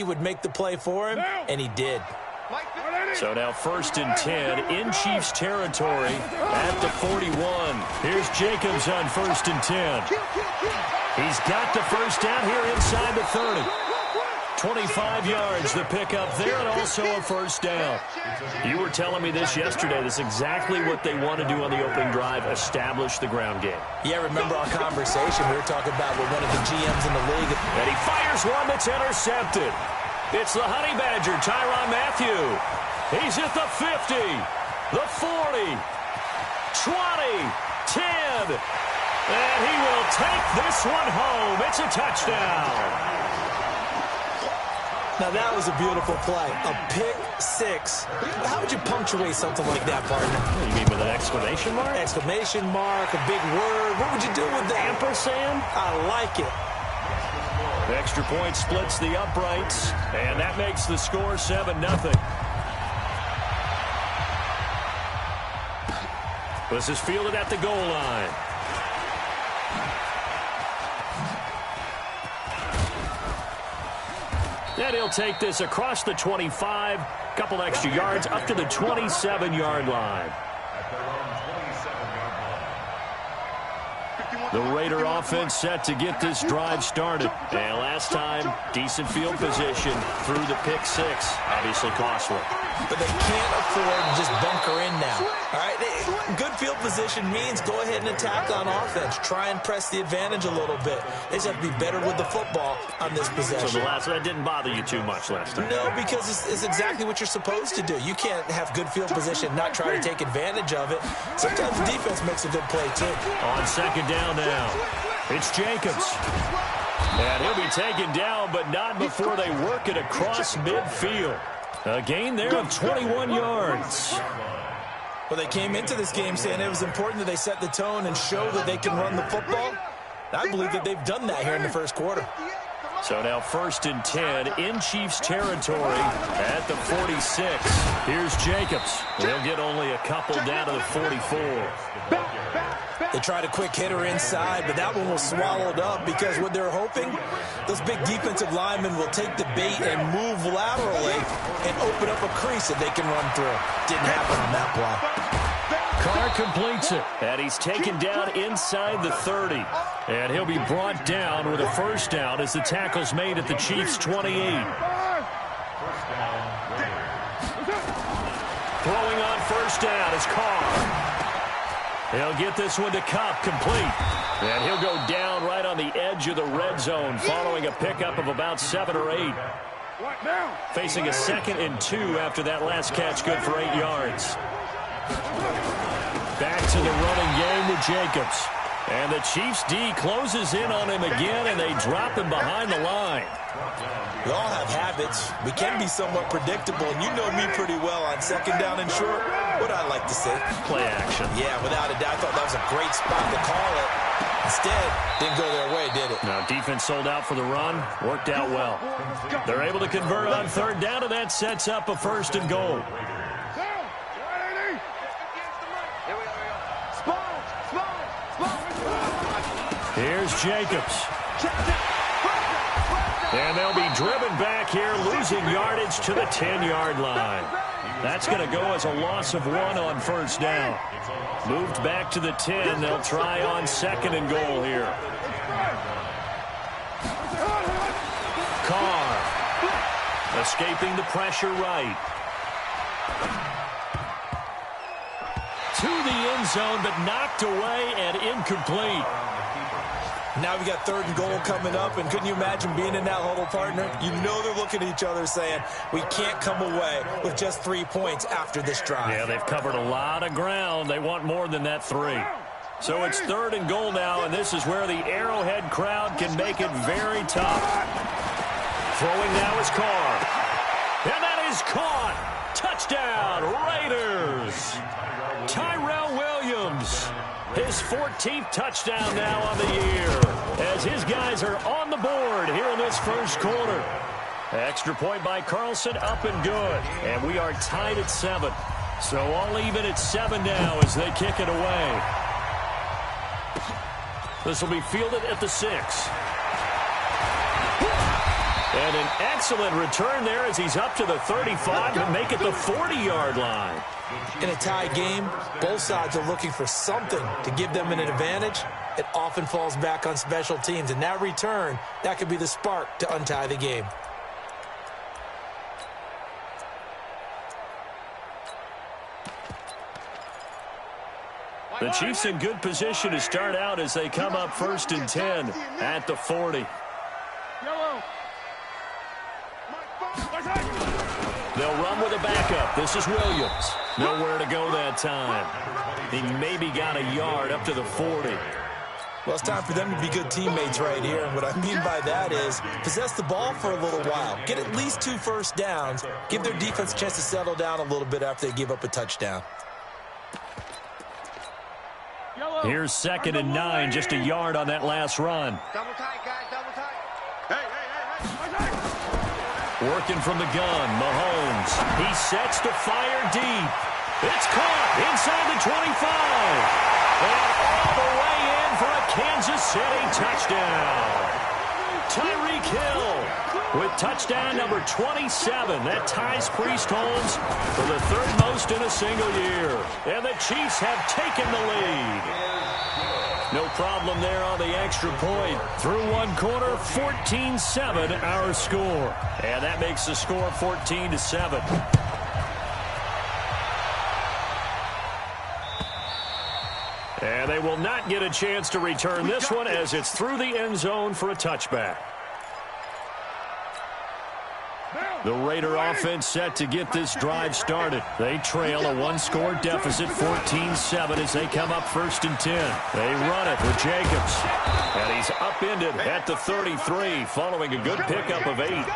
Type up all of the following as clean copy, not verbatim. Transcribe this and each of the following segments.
he would make the play for him, and he did. So now 1st and 10 in Chiefs territory at the 41. Here's Jacobs on 1st and 10. He's got the first down here inside the 30. 25 yards the pickup there, and also a first down. You were telling me this yesterday. This is exactly what they want to do on the opening drive, establish the ground game. Yeah, remember our conversation? We were talking about with one of the GMs in the league. And he fires one that's intercepted. It's the Honey Badger, Tyrann Mathieu. He's at the 50, the 40, 20, 10. And he will take this one home. It's a touchdown. Now, that was a beautiful play. A pick six. How would you punctuate something like that, partner? You mean with an exclamation mark? Exclamation mark, a big word. What would you do with that? Ampersand? I like it. The extra point splits the uprights, and that makes the score 7-0. This is fielded at the goal line. And he'll take this across the 25, couple extra yards, up to the 27-yard line. The Raider offense set to get this drive started. And last time, decent field position through the pick six. Obviously costly. But they can't afford to just bunker in now. All right, good field position means go ahead and attack on offense. Try and press the advantage a little bit. They just have to be better with the football on this possession. So that didn't bother you too much last time? No, because it's exactly what you're supposed to do. You can't have good field position and not try to take advantage of it. Sometimes the defense makes a good play, too. On 2nd down now, it's Jacobs. And he'll be taken down, but not before they work it across midfield. A gain there of 21 yards. Well, they came into this game saying it was important that they set the tone and show that they can run the football. I believe that they've done that here in the first quarter. So now 1st and 10 in Chiefs territory at the 46. Here's Jacobs. They'll get only a couple down to the 44. They tried a quick hitter inside, but that one was swallowed up because what they're hoping, those big defensive linemen will take the bait and move laterally and open up a crease that they can run through. Didn't happen on that play. Carr completes it, and he's taken down inside the 30. And he'll be brought down with a first down as the tackle's made at the Chiefs' 28. Throwing on first down is Carr. He'll get this one to Kupp, complete. And he'll go down right on the edge of the red zone following a pickup of about 7 or 8. Facing a 2nd and 2 after that last catch, good for 8 yards. Back to the running game with Jacobs. And the Chiefs D closes in on him again, and they drop him behind the line. We all have habits. We can be somewhat predictable, and you know me pretty well on 2nd down and short. What I like to say? Play action. Yeah, without a doubt. I thought that was a great spot to call it. Instead, didn't go their way, did it? Now, defense sold out for the run. Worked out well. They're able to convert on 3rd down, and that sets up a 1st and goal. Here's Jacobs. And they'll be driven back here, losing yardage to the 10-yard line. That's going to go as a loss of 1 on 1st down. Moved back to the 10. They'll try on 2nd and goal here. Carr escaping the pressure right. To the end zone, but knocked away and incomplete. Now we got 3rd and goal coming up, and couldn't you imagine being in that huddle, partner? You know they're looking at each other saying, we can't come away with just 3 points after this drive. Yeah, they've covered a lot of ground. They want more than that 3. So it's 3rd and goal now, and this is where the Arrowhead crowd can make it very tough. Throwing now is Carr. And that is caught. Touchdown, Raiders. Tyrell Williams. His 14th touchdown now on the year as his guys are on the board here in this first quarter. Extra point by Carlson, up and good. And we are tied at 7. So all even at 7 now as they kick it away. This will be fielded at the 6. And an excellent return there as he's up to the 35 to make it the 40-yard line. In a tie game, both sides are looking for something to give them an advantage. It often falls back on special teams, and that return, that could be the spark to untie the game. The Chiefs in good position to start out as they come up 1st and 10 at the 40. They'll run with a backup. This is Williams. Nowhere to go that time. He maybe got a yard up to the 40. Well, it's time for them to be good teammates right here. And what I mean by that is possess the ball for a little while. Get at least 2 first downs. Give their defense a chance to settle down a little bit after they give up a touchdown. Here's 2nd and 9, just a yard on that last run. Double tight, guys, double tight. Working from the gun, Mahomes. He sets to fire deep. It's caught inside the 25. And all the way in for a Kansas City touchdown. Tyreek Hill with touchdown number 27. That ties Priest Holmes for the 3rd most in a single year. And the Chiefs have taken the lead. No problem there on the extra point. Through one quarter, 14-7 our score. And that makes the score 14-7. And they will not get a chance to return this one as it's through the end zone for a touchback. The Raider offense set to get this drive started. They trail a 1-score deficit, 14-7, as they come up 1st and 10. They run it with Jacobs. And he's upended at the 33 following a good pickup of 8.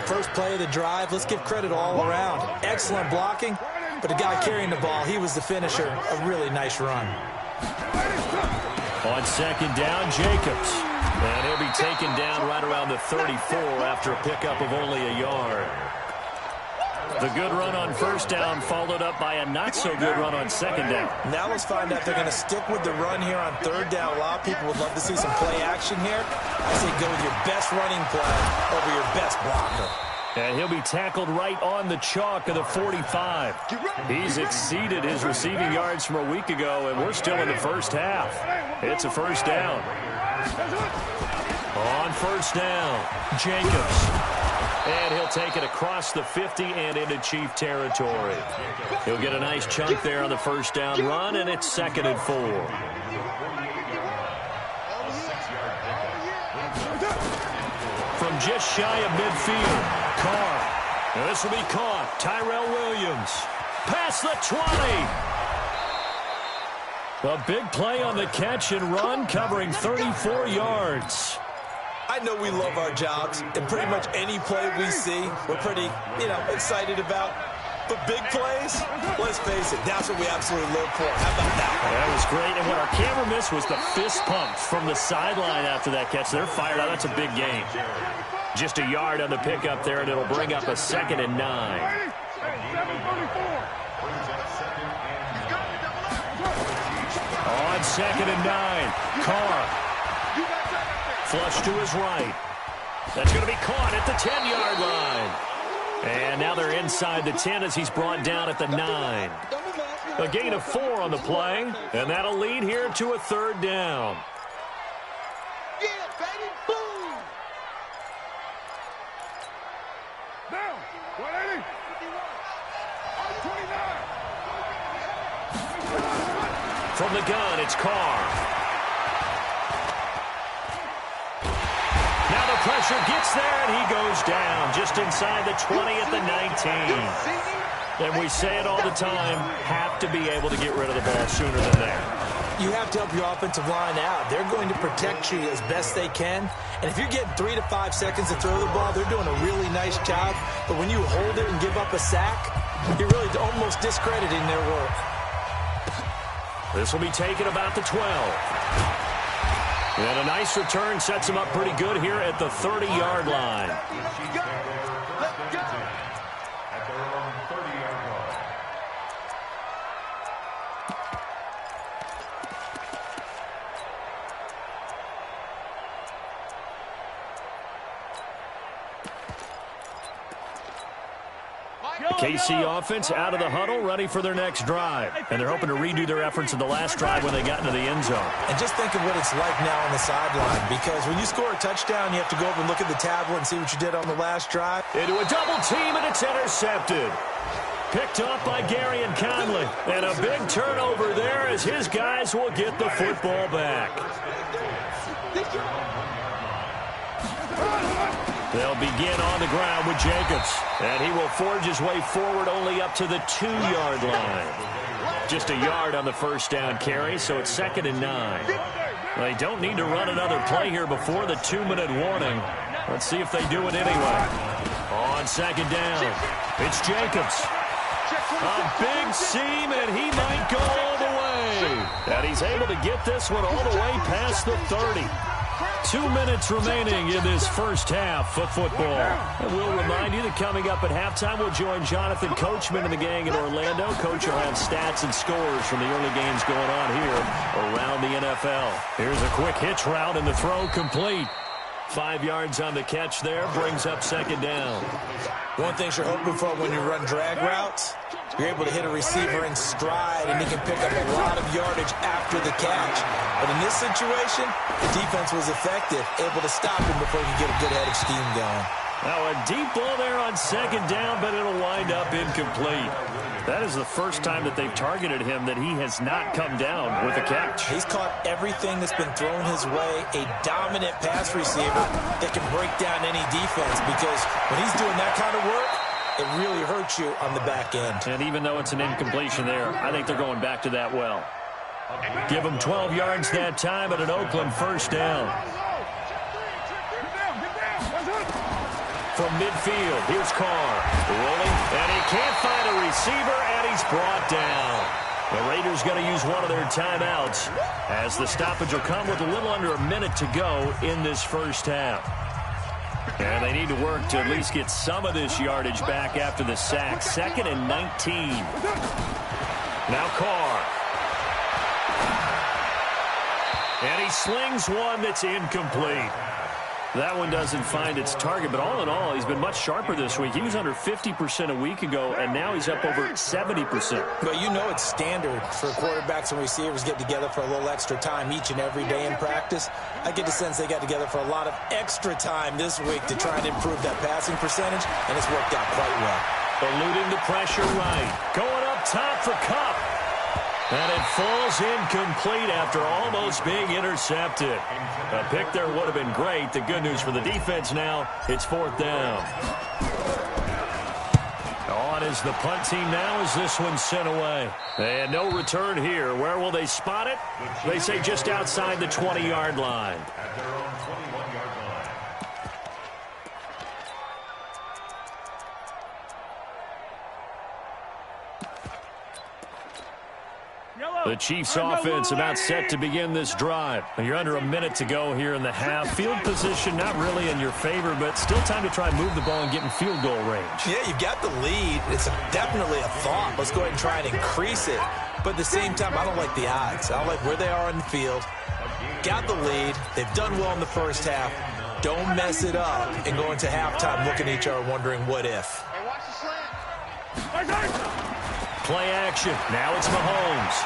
First play of the drive, let's give credit all around. Excellent blocking, but the guy carrying the ball, he was the finisher. A really nice run. On 2nd down, Jacobs. And he'll be taken down right around the 34 after a pickup of only a yard. The good run on 1st down followed up by a not-so-good run on 2nd down. Now let's find out if they're going to stick with the run here on 3rd down. A lot of people would love to see some play action here. I say go with your best running play over your best blocker. And he'll be tackled right on the chalk of the 45. He's exceeded his receiving yards from a week ago, and we're still in the first half. It's a 1st down. On 1st down, Jacobs. And he'll take it across the 50 and into Chief territory. He'll get a nice chunk there on the 1st down run, and it's 2nd and 4. From just shy of midfield, Carr. And this will be caught. Tyrell Williams. Past the 20. A big play on the catch and run, covering 34 yards. I know we love our jobs, and pretty much any play we see, we're pretty, excited about. But big plays, let's face it, that's what we absolutely live for. How about that one? That was great, and what our camera missed was the fist pump from the sideline after that catch. They're fired out. That's a big gain. Just a yard on the pickup there, and it'll bring up a 2nd and 9. On 2nd and 9, Carr. Flush to his right. That's going to be caught at the 10-yard line. And now they're inside the 10 as he's brought down at the 9. A gain of 4 on the play, and that'll lead here to a 3rd down. Yeah, baby, boom! Down, 180. 29. From the gun, it's Carr. Now the pressure gets there, and he goes down just inside the 20 at the 19. And we say it all the time, have to be able to get rid of the ball sooner than that. You have to help your offensive line out. They're going to protect you as best they can. And if you're getting 3 to 5 seconds to throw the ball, they're doing a really nice job. But when you hold it and give up a sack, you're really almost discrediting their work. This will be taken about the 12. And a nice return sets him up pretty good here at the 30-yard line. KC offense out of the huddle, ready for their next drive. And they're hoping to redo their efforts in the last drive when they got into the end zone. And just think of what it's like now on the sideline, because when you score a touchdown, you have to go over and look at the tablet and see what you did on the last drive. Into a double team, and it's intercepted. Picked up by Gary and Conley. And a big turnover there as his guys will get the football back. They'll begin on the ground with Jacobs. And he will forge his way forward only up to the 2-yard line. Just a yard on the first down carry, so it's 2nd and 9. They don't need to run another play here before the 2-minute warning. Let's see if they do it anyway. On 2nd down, it's Jacobs. A big seam, and he might go all the way. And he's able to get this one all the way past the 30. 2 minutes remaining in this first half of football. And we'll remind you that coming up at halftime, we'll join Jonathan Coachman and the gang in Orlando. Coach will have stats and scores from the early games going on here around the NFL. Here's a quick hitch route, and the throw complete. 5 yards on the catch there, brings up 2nd down. One thing you're hoping for when you run drag routes, you're able to hit a receiver in stride, and he can pick up a lot of yardage after the catch. But in this situation, the defense was effective, able to stop him before he could get a good head of steam going. Now a deep ball there on 2nd down, but it'll wind up incomplete. That is the first time that they've targeted him that he has not come down with a catch. He's caught everything that's been thrown his way, a dominant pass receiver that can break down any defense, because when he's doing that kind of work, it really hurts you on the back end. And even though it's an incompletion there, I think they're going back to that well. Give them 12 yards that time at an Oakland first down. From midfield, here's Carr. Rolling, and he can't find a receiver, and he's brought down. The Raiders going to use one of their timeouts as the stoppage will come with a little under a minute to go in this first half. And they need to work to at least get some of this yardage back after the sack. 2nd and 19. Now Carr. And he slings one that's incomplete. That one doesn't find its target, but all in all, he's been much sharper this week. He was under 50% a week ago, and now he's up over 70%. But you know it's standard for quarterbacks and receivers get together for a little extra time each and every day in practice. I get the sense they got together for a lot of extra time this week to try and improve that passing percentage, and it's worked out quite well. Eluding the pressure right. Going up top for Kupp. And it falls incomplete after almost being intercepted. A pick there would have been great. The good news for the defense now, it's 4th down. On is the punt team now as this one's sent away. And no return here. Where will they spot it? They say just outside the 20-yard line. The Chiefs offense about set to begin this drive. You're under a minute to go here in the half. Field position not really in your favor, but still time to try and move the ball and get in field goal range. Yeah, you've got the lead. It's definitely a thought. Let's go ahead and try and increase it. But at the same time, I don't like the odds. I don't like where they are in the field. Got the lead. They've done well in the first half. Don't mess it up and go into halftime looking at each other wondering what if. Hey, watch the slant. Play action. Now it's Mahomes.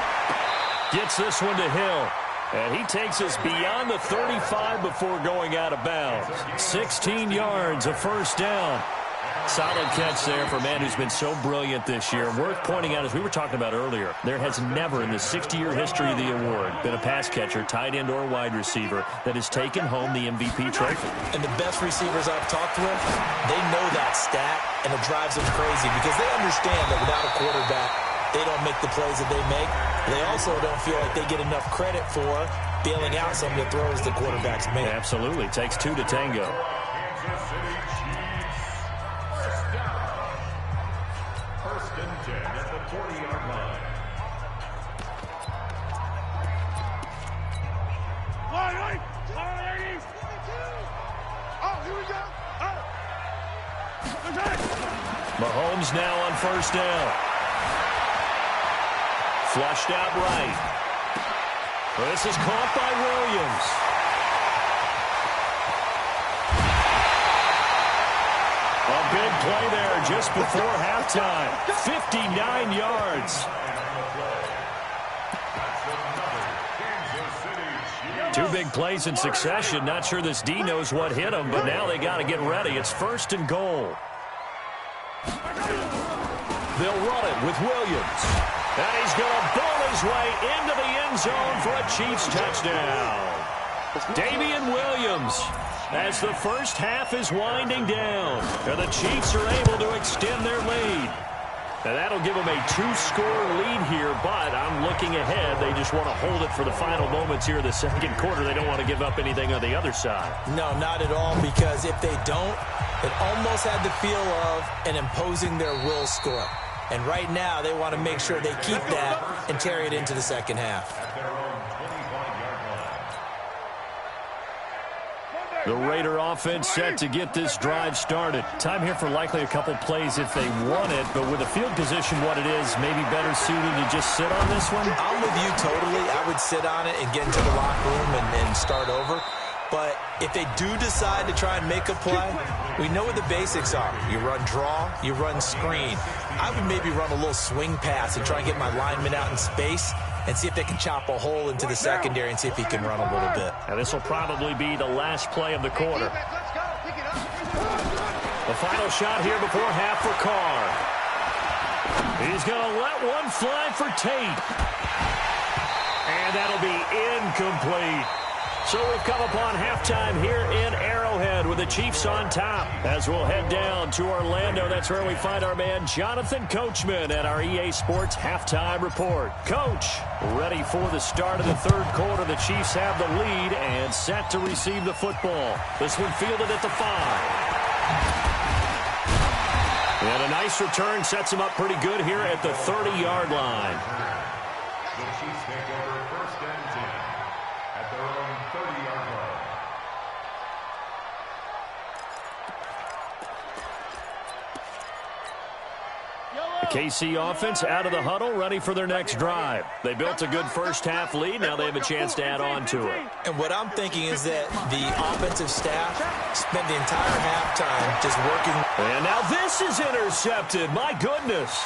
Gets this one to Hill. And he takes us beyond the 35 before going out of bounds. 16 yards, a first down. Solid catch there for a man who's been so brilliant this year. Worth pointing out, as we were talking about earlier, there has never in the 60-year history of the award been a pass catcher, tight end, or wide receiver that has taken home the MVP trophy. And the best receivers I've talked with, they know that stat, and it drives them crazy because they understand that without a quarterback, they don't make the plays that they make. They also don't feel like they get enough credit for bailing out some of the throws the quarterbacks make. Absolutely. Takes two to tango. First and 10 at the 40-yard line. Oh, here we go. Mahomes now on first down. Flushed out right. This is caught by Williams. A big play there just before halftime. 59 yards. Two big plays in succession. Not sure this D knows what hit him, but now they got to get ready. It's 1st and goal. They'll run it with Williams. And he's going to bowl his way into the end zone for a Chiefs touchdown. Damian Williams, as the first half is winding down, and the Chiefs are able to extend their lead. And that'll give them a 2-score lead here, but I'm looking ahead. They just want to hold it for the final moments here in the second quarter. They don't want to give up anything on the other side. No, not at all, because if they don't, it almost had the feel of an imposing their will score. And right now, they want to make sure they keep that and carry it into the second half. The Raider offense set to get this drive started. Time here for likely a couple plays if they want it, but with the field position what it is, maybe better suited to just sit on this one? I'm with you totally. I would sit on it and get into the locker room and start over. But if they do decide to try and make a play, we know what the basics are. You run draw, you run screen. I would maybe run a little swing pass and try and get my lineman out in space and see if they can chop a hole into the secondary and see if he can run a little bit. And this will probably be the last play of the quarter. The final shot here before half for Carr. He's going to let one fly for Tate. And that'll be incomplete. So we've come upon halftime here in Arrowhead with the Chiefs on top. As we'll head down to Orlando, that's where we find our man Jonathan Coachman at our EA Sports Halftime Report. Coach, ready for the start of the third quarter. The Chiefs have the lead and set to receive the football. This one fielded at the 5. And a nice return sets him up pretty good here at the 30-yard line. The Chiefs take over 1st and 10 at their own 30-yard line. The KC offense out of the huddle, ready for their next drive. They built a good first half lead. Now they have a chance to add on to it. And what I'm thinking is that the offensive staff spent the entire halftime just working. And now this is intercepted. My goodness.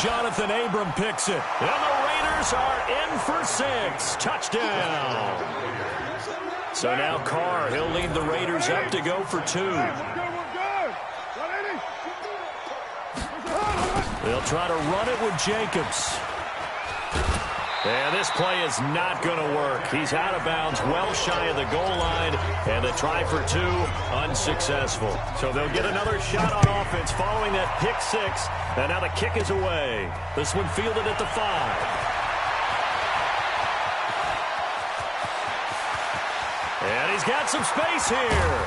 Jonathan Abram picks it. And the Raiders are in for 6. Touchdown. So now Carr, he'll lead the Raiders up to go for 2. They'll try to run it with Jacobs. And this play is not going to work. He's out of bounds, well shy of the goal line, and the try for 2 unsuccessful. So they'll get another shot on offense following that pick 6, and now the kick is away. This one fielded at the 5. And he's got some space here.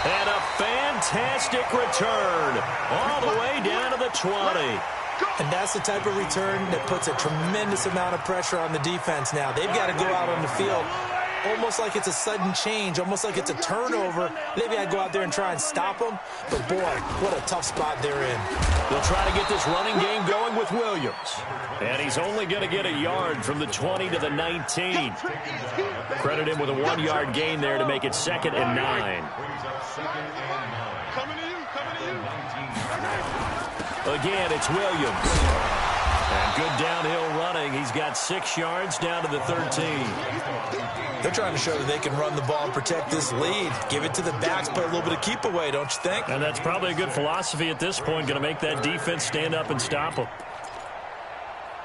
And a fantastic return all the way down to the 20. And that's the type of return that puts a tremendous amount of pressure on the defense now. They've got to go out on the field almost like it's a sudden change, almost like it's a turnover. Maybe I'd go out there and try and stop them. But, boy, what a tough spot they're in. They'll try to get this running game going with Williams. And he's only going to get a yard from the 20 to the 19. Credit him with a 1-yard gain there to make it 2nd and 9. Coming to you. Again, it's Williams. And good downhill running. He's got 6 yards down to the 13. They're trying to show that they can run the ball and protect this lead. Give it to the backs, put a little bit of keep away, don't you think? And that's probably a good philosophy at this point. Going to make that defense stand up and stop them.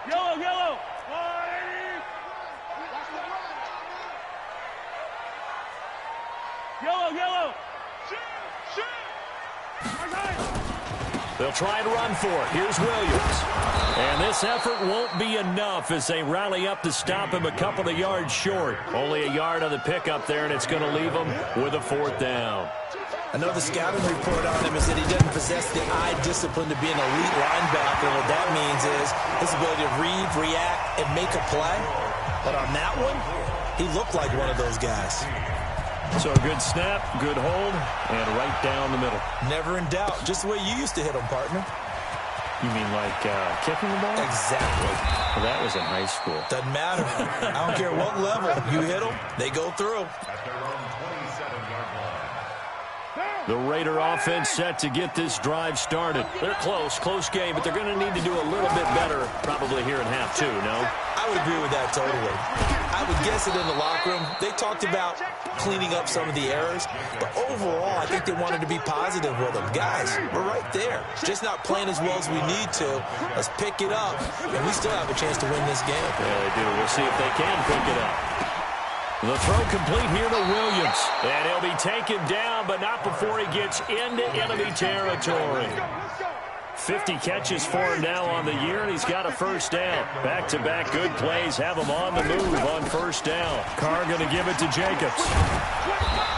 Yellow. Yellow. They'll try and run for it. Here's Williams. And this effort won't be enough as they rally up to stop him a couple of yards short. Only a yard on the pickup there, and it's going to leave him with a 4th down. I know the scouting report on him is that he doesn't possess the eye discipline to be an elite linebacker. What that means is his ability to read, react, and make a play. But on that one, he looked like one of those guys. So a good snap, good hold, and right down the middle. Never in doubt. Just the way you used to hit him, partner. You mean like kicking the ball? Exactly. Well, that was in high school. Doesn't matter. I don't care what level. You hit them, they go through. At their own 27-yard line. The Raider offense set to get this drive started. They're close game, but they're going to need to do a little bit better probably here in half two, no? I would agree with that totally. I would guess it in the locker room. They talked about cleaning up some of the errors, but overall, I think they wanted to be positive with them. Guys, we're right there. Just not playing as well as we need to. Let's pick it up, and we still have a chance to win this game. Yeah, they do. We'll see if they can pick it up. The throw complete here to Williams. And he'll be taken down, but not before he gets into enemy territory. 50 catches for him now on the year, and he's got a first down. Back-to-back good plays have him on the move on first down. Carr going to give it to Jacobs.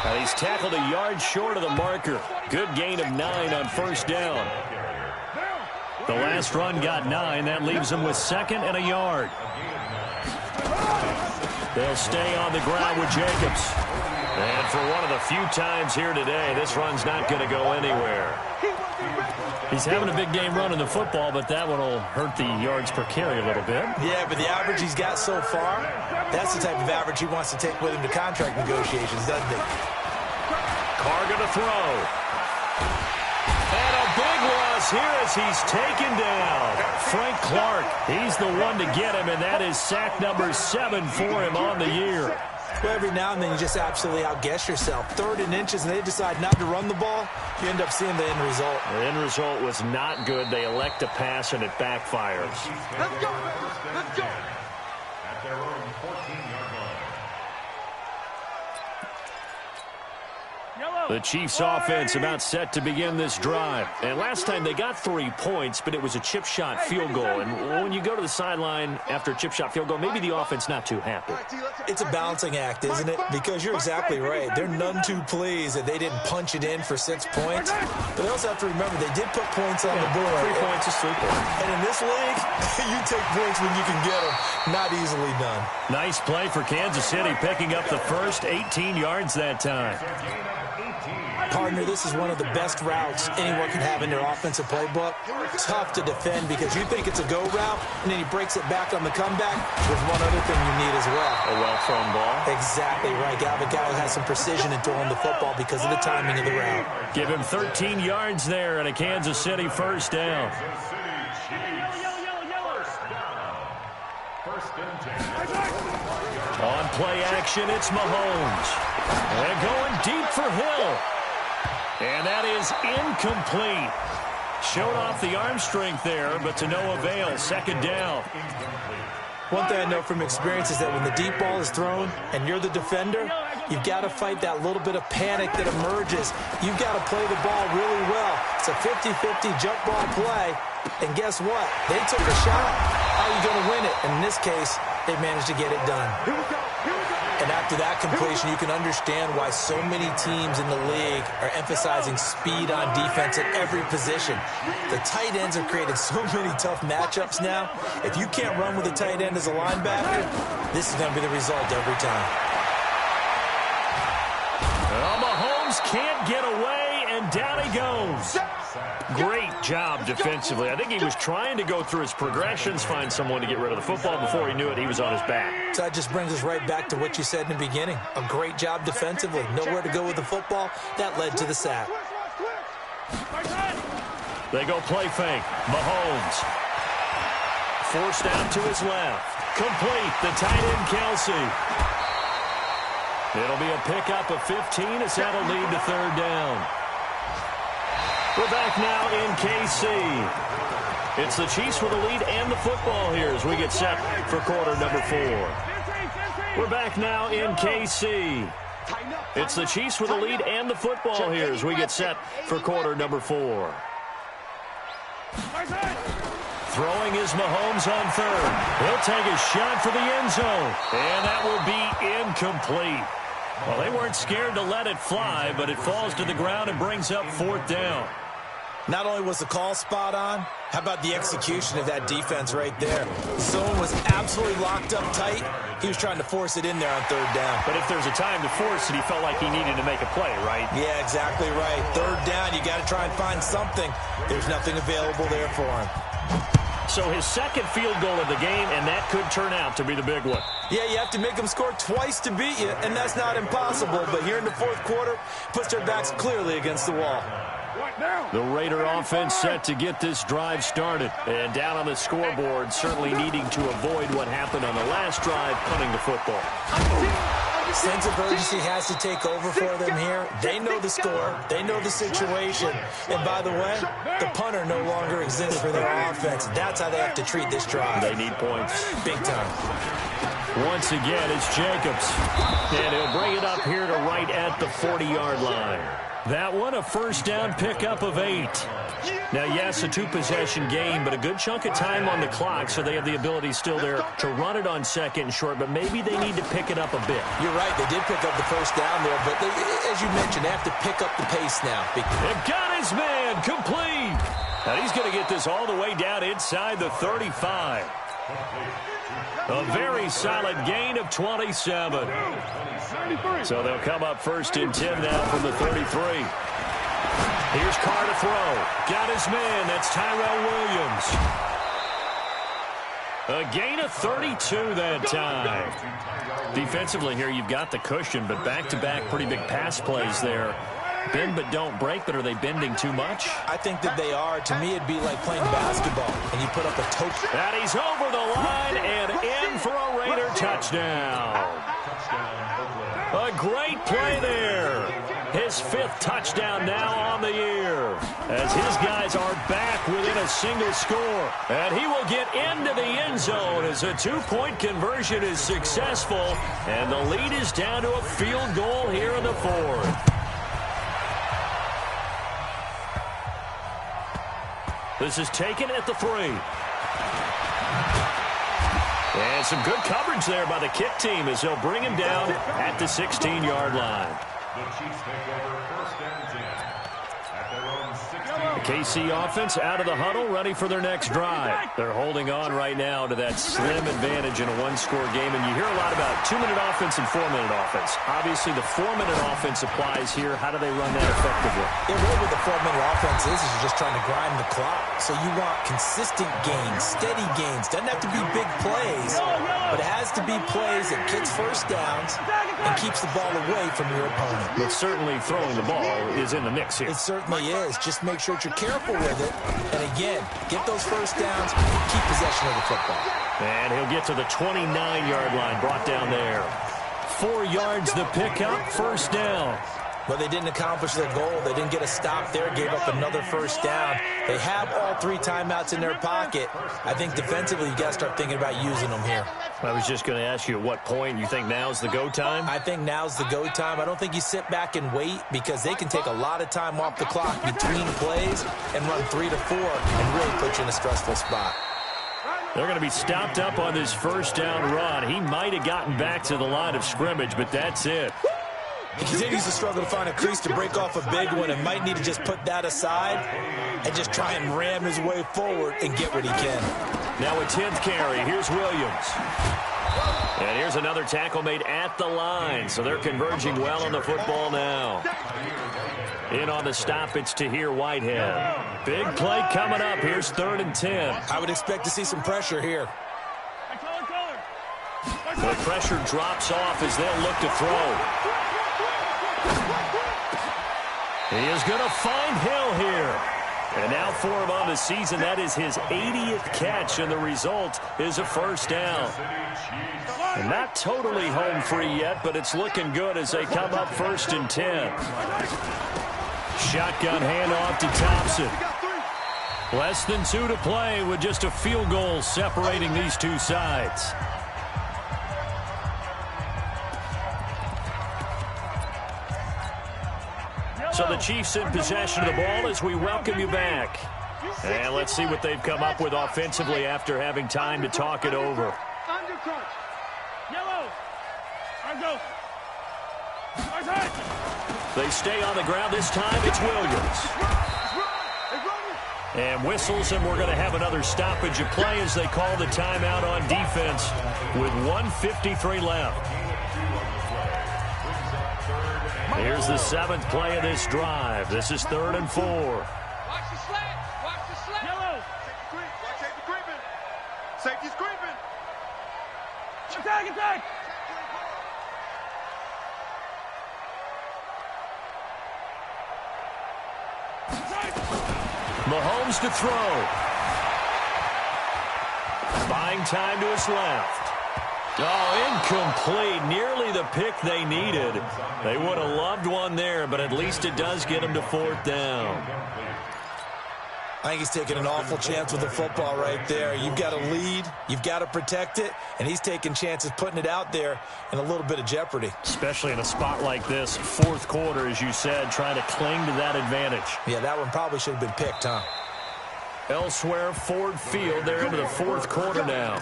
And he's tackled a yard short of the marker. Good gain of 9 on first down. The last run got 9. That leaves him with 2nd and a yard. They'll stay on the ground with Jacobs. And for one of the few times here today, this run's not going to go anywhere. He's having a big game running the football, but that one will hurt the yards per carry a little bit. Yeah, but the average he's got so far, that's the type of average he wants to take with him to contract negotiations, doesn't he? Carr going to throw. And a big loss here as he's taken down. Frank Clark, he's the one to get him, and that is sack number 7 for him on the year. Well, every now and then you just absolutely outguess yourself. 3rd and inches, and they decide not to run the ball. You end up seeing the end result. The end result was not good. They elect to pass, and it backfires. Let's go. Let's go. At their own 14-yard line. The Chiefs offense about set to begin this drive. And last time they got 3 points, but it was a chip shot field goal. And when you go to the sideline after a chip shot field goal, maybe the offense not too happy. It's a balancing act, isn't it? Because you're exactly right. They're none too pleased that they didn't punch it in for 6 points. But they also have to remember they did put points on the board. 3 points is 3 points. And in this league, you take points when you can get them. Not easily done. Nice play for Kansas City, picking up the first 18 yards that time. Partner, this is one of the best routes anyone can have in their offensive playbook. Tough to defend because you think it's a go route, and then he breaks it back on the comeback. There's one other thing you need as well. A well-thrown ball. Exactly right. Got a guy who has some precision in throwing the football because of the timing of the route. Give him 13 yards there and a Kansas City first down. On play action, it's Mahomes. And going deep for Hill. And that is incomplete. Showed off the arm strength there, but to no avail. 2nd down. One thing I know from experience is that when the deep ball is thrown and you're the defender, you've got to fight that little bit of panic that emerges. You've got to play the ball really well. It's a 50-50 jump ball play. And guess what? They took a shot. How are you going to win it? And in this case, they managed to get it done. And after that completion, you can understand why so many teams in the league are emphasizing speed on defense at every position. The tight ends have created so many tough matchups now. If you can't run with a tight end as a linebacker, this is going to be the result every time. Well, Mahomes can't get away, and down he goes. Great job defensively. I think he was trying to go through his progressions, find someone to get rid of the football. Before he knew it, he was on his back. So that just brings us right back to what you said in the beginning. A great job defensively. Nowhere to go with the football. That led to the sack. They go play fake. Mahomes. Forced out to his left. Complete. The tight end, Kelsey. It'll be a pickup of 15 as that'll lead to 3rd down. We're back now in KC. It's the Chiefs with the lead and the football here as we get set for quarter number 4. We're back now in KC. It's the Chiefs with the lead and the football here as we get set for quarter number 4. Throwing is Mahomes on 3rd. He'll take a shot for the end zone. And that will be incomplete. Well, they weren't scared to let it fly, but it falls to the ground and brings up 4th down. Not only was the call spot on, how about the execution of that defense right there? The zone was absolutely locked up tight. He was trying to force it in there on 3rd down. But if there's a time to force it, he felt like he needed to make a play, right? Yeah, exactly right. 3rd down, you got to try and find something. There's nothing available there for him. So his 2nd field goal of the game, and that could turn out to be the big one. Yeah, you have to make them score twice to beat you, and that's not impossible. But here in the fourth quarter, puts their backs clearly against the wall. The Raider offense set to get this drive started. And down on the scoreboard, certainly needing to avoid what happened on the last drive, punting the football. Sense of urgency has to take over for them here. They know the score. They know the situation. And by the way, the punter no longer exists for their offense. That's how they have to treat this drive. They need points. Big time. Once again, it's Jacobs. And he'll bring it up here to right at the 40-yard line. That one, a first down pickup of 8. Now, yes, a two-possession game, but a good chunk of time on the clock, so they have the ability still there to run it on second and short, but maybe they need to pick it up a bit. You're right. They did pick up the first down there, but as you mentioned, they have to pick up the pace now. They've got his man complete. And he's going to get this all the way down inside the 35. A very solid gain of 27. So they'll come up first and 10 now from the 33. Here's Carr to throw. Got his man. That's Tyrell Williams. A gain of 32 that time. Defensively here, you've got the cushion, but back-to-back pretty big pass plays there. Bend but don't break, but are they bending too much? I think that they are. To me, it'd be like playing basketball, and you put up a token. And he's over the line and in for a Raider touchdown. A great play there. His 5th touchdown now on the year, as his guys are back within a single score. And he will get into the end zone as a 2-point conversion is successful, and the lead is down to a field goal here in the 4th. This is taken at the 3. And some good coverage there by the kick team as they'll bring him down at the 16-yard line. The Chiefs take over first and 10 at their own 16. The KC offense out of the huddle, ready for their next drive. They're holding on right now to that slim advantage in a one-score game, and you hear a lot about 2-minute offense and 4-minute offense. Obviously, the 4-minute offense applies here. How do they run that effectively? Yeah, really what the 4-minute offense is you're just trying to grind the clock. So you want consistent gains, steady gains. Doesn't have to be big plays, but it has to be plays that gets first downs and keeps the ball away from your opponent. But certainly throwing the ball is in the mix here. It certainly is. Just make sure that you're careful with it. And again, get those first downs, keep possession of the football. And he'll get to the 29-yard line, brought down there. 4 yards the pickup, first down. But they didn't accomplish their goal. They didn't get a stop there, gave up another first down. They have all 3 timeouts in their pocket. I think defensively, you got to start thinking about using them here. I was just going to ask you at what point you think now's the go time? I think now's the go time. I don't think you sit back and wait because they can take a lot of time off the clock between plays and run 3 to 4 and really put you in a stressful spot. They're going to be stopped up on this first down run. He might have gotten back to the line of scrimmage, but that's it. He continues to struggle to find a crease to break off a big one and might need to just put that aside and just try and ram his way forward and get what he can. Now a 10th carry. Here's Williams. And here's another tackle made at the line. So they're converging well on the football now. In on the stop, it's Tahir Whitehead. Big play coming up. Here's 3rd and 10. I would expect to see some pressure here. The pressure drops off as they'll look to throw. He is going to find Hill here. And now for him on the season, that is his 80th catch, and the result is a first down. And not totally home free yet, but it's looking good as they come up 1st and 10. Shotgun handoff to Thompson. Less than 2 to play with just a field goal separating these two sides. So the Chiefs in possession of the ball as we welcome you back. And let's see what they've come up with offensively after having time to talk it over. They stay on the ground. This time it's Williams. And whistles, and we're going to have another stoppage of play as they call the timeout on defense with 1:53 left. Here's the 7th play of this drive. This is 3rd and 4. Watch the slant. Watch the slant. Yellow. Watch safety creeping. Safety's creeping. Attack, attack! Mahomes to throw. Buying time to his left. Oh, incomplete. Nearly the pick they needed. They would have loved one there, but at least it does get them to 4th down. I think he's taking an awful chance with the football right there. You've got to lead, you've got to protect it, and he's taking chances putting it out there in a little bit of jeopardy. Especially in a spot like this, 4th quarter, as you said, trying to cling to that advantage. Yeah, that one probably should have been picked, huh? Elsewhere, Ford Field, they're into the 4th quarter now.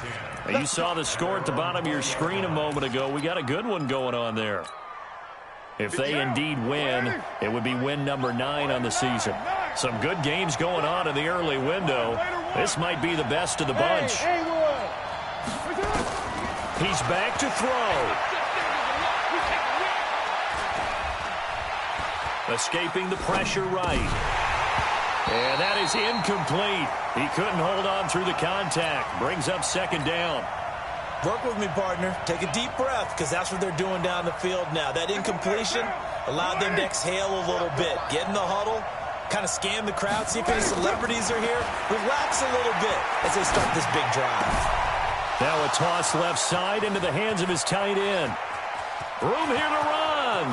You saw the score at the bottom of your screen a moment ago. We got a good one going on there. If they indeed win, it would be win number 9 on the season. Some good games going on in the early window. This might be the best of the bunch. He's back to throw. Escaping the pressure right. And that is incomplete. He couldn't hold on through the contact. Brings up 2nd down. Work with me, partner. Take a deep breath, because that's what they're doing down the field now. That incompletion allowed them to exhale a little bit. Get in the huddle, kind of scan the crowd, see if any celebrities are here. Relax a little bit as they start this big drive. Now a toss left side into the hands of his tight end. Room here to run.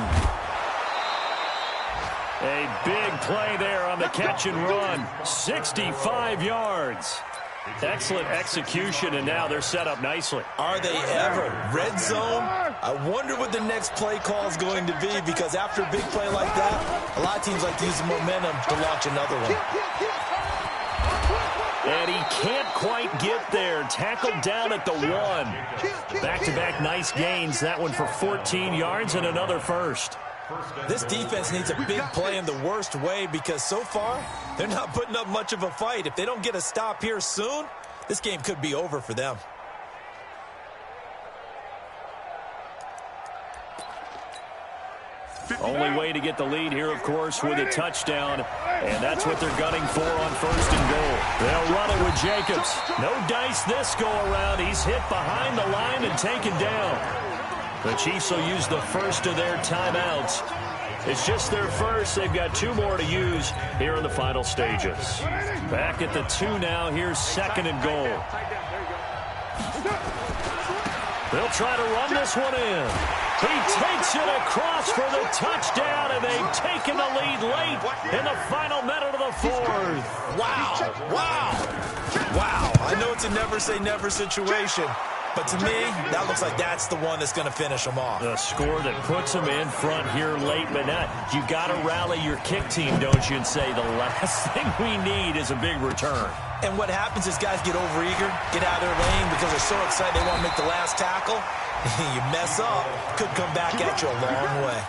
A big play there on the catch and run. 65 yards. Excellent execution, and now they're set up nicely. Are they ever? Red zone? I wonder what the next play call is going to be, because after a big play like that, a lot of teams like to use the momentum to launch another one. And he can't quite get there. Tackled down at the 1. Back-to-back nice gains. That one for 14 yards and another first. This defense needs a big play in the worst way, because so far, they're not putting up much of a fight. If they don't get a stop here soon, this game could be over for them. Only way to get the lead here, of course, with a touchdown, and that's what they're gunning for on 1st and goal. They'll run it with Jacobs. No dice this go-around. He's hit behind the line and taken down. The Chiefs will use the first of their timeouts. It's just their first. They've got 2 more to use here in the final stages. Back at the 2 now. Here's 2nd and goal. They'll try to run this one in. He takes it across for the touchdown, and they've taken the lead late in the final minute of the 4th. Wow. Wow. Wow. I know it's a never-say-never situation, but to me, that looks like that's the one that's going to finish them off. The score that puts them in front here late, but not. You got to rally your kick team, don't you, and say the last thing we need is a big return. And what happens is guys get overeager, get out of their lane because they're so excited they want to make the last tackle. You mess up, could come back at you a long way.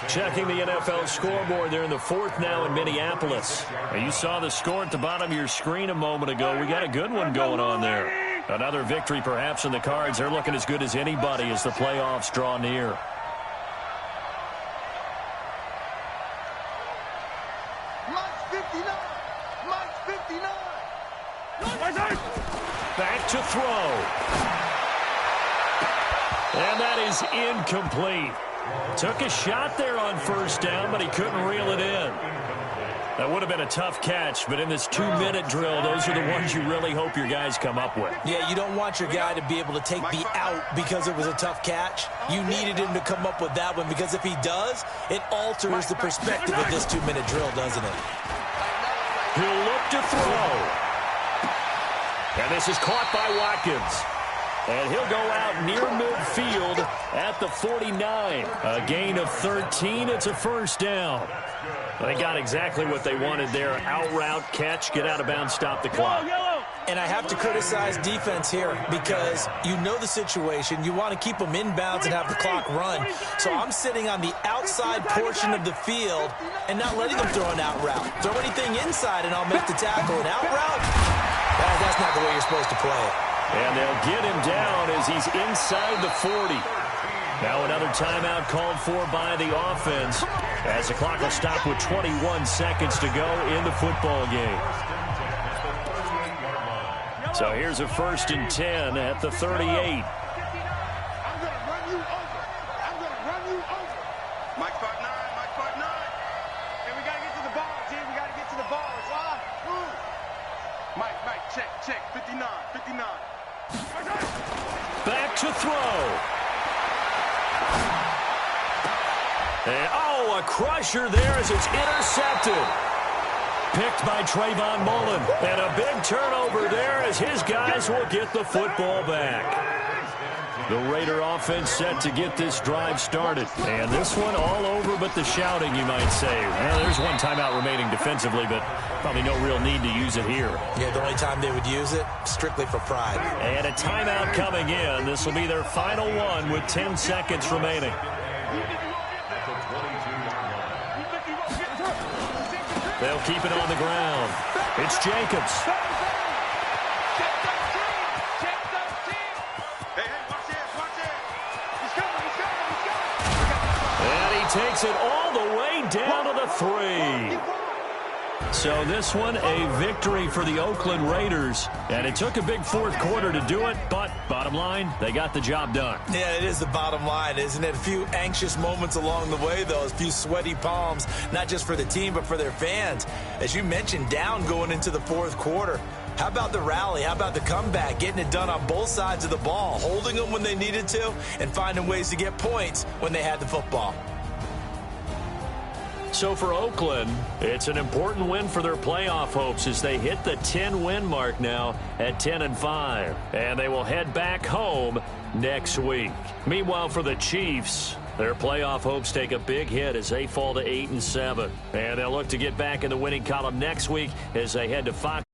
Checking the NFL scoreboard there in the 4th now in Minneapolis. Now, you saw the score at the bottom of your screen a moment ago. We got a good one going on there. Another victory perhaps in the cards. They're looking as good as anybody as the playoffs draw near. Back to throw. And that is incomplete. Took a shot there on 1st down, but he couldn't reel it in. That would have been a tough catch, but in this 2-minute drill, those are the ones you really hope your guys come up with. Yeah, you don't want your guy to be able to take the out because it was a tough catch. You needed him to come up with that one, because if he does, it alters the perspective of this 2-minute drill, doesn't it? He'll look to throw. And this is caught by Watkins. And he'll go out near midfield at the 49. A gain of 13. It's a 1st down. They got exactly what they wanted there. Out route, catch, get out of bounds, stop the clock. And I have to criticize defense here, because you know the situation. You want to keep them inbounds and have the clock run. So I'm sitting on the outside portion of the field and not letting them throw an out route. Throw anything inside and I'll make the tackle. An out route? That's not the way you're supposed to play it. And they'll get him down as he's inside the 40. Now another timeout called for by the offense, as the clock will stop with 21 seconds to go in the football game. So here's a 1st and 10 at the 38. Check. 59. Back to throw. And, a crusher there as it's intercepted. Picked by Trayvon Mullen. And a big turnover there as his guys will get the football back. The Raider offense set to get this drive started. And this one all over but the shouting, you might say. Well, there's one timeout remaining defensively, but probably no real need to use it here. Yeah, the only time they would use it, strictly for pride. And a timeout coming in. This will be their final one with 10 seconds remaining. They'll keep it on the ground. It's Jacobs. Takes it all the way down to the 3. So this one, a victory for the Oakland Raiders. And it took a big fourth quarter to do it, but bottom line, they got the job done. Yeah, it is the bottom line, isn't it? A few anxious moments along the way, though. A few sweaty palms, not just for the team, but for their fans. As you mentioned, down going into the fourth quarter. How about the rally? How about the comeback? Getting it done on both sides of the ball, holding them when they needed to, and finding ways to get points when they had the football. So for Oakland, it's an important win for their playoff hopes as they hit the 10-win mark now at 10-5. And they will head back home next week. Meanwhile, for the Chiefs, their playoff hopes take a big hit as they fall to 8-7. And they'll look to get back in the winning column next week as they head to Fox.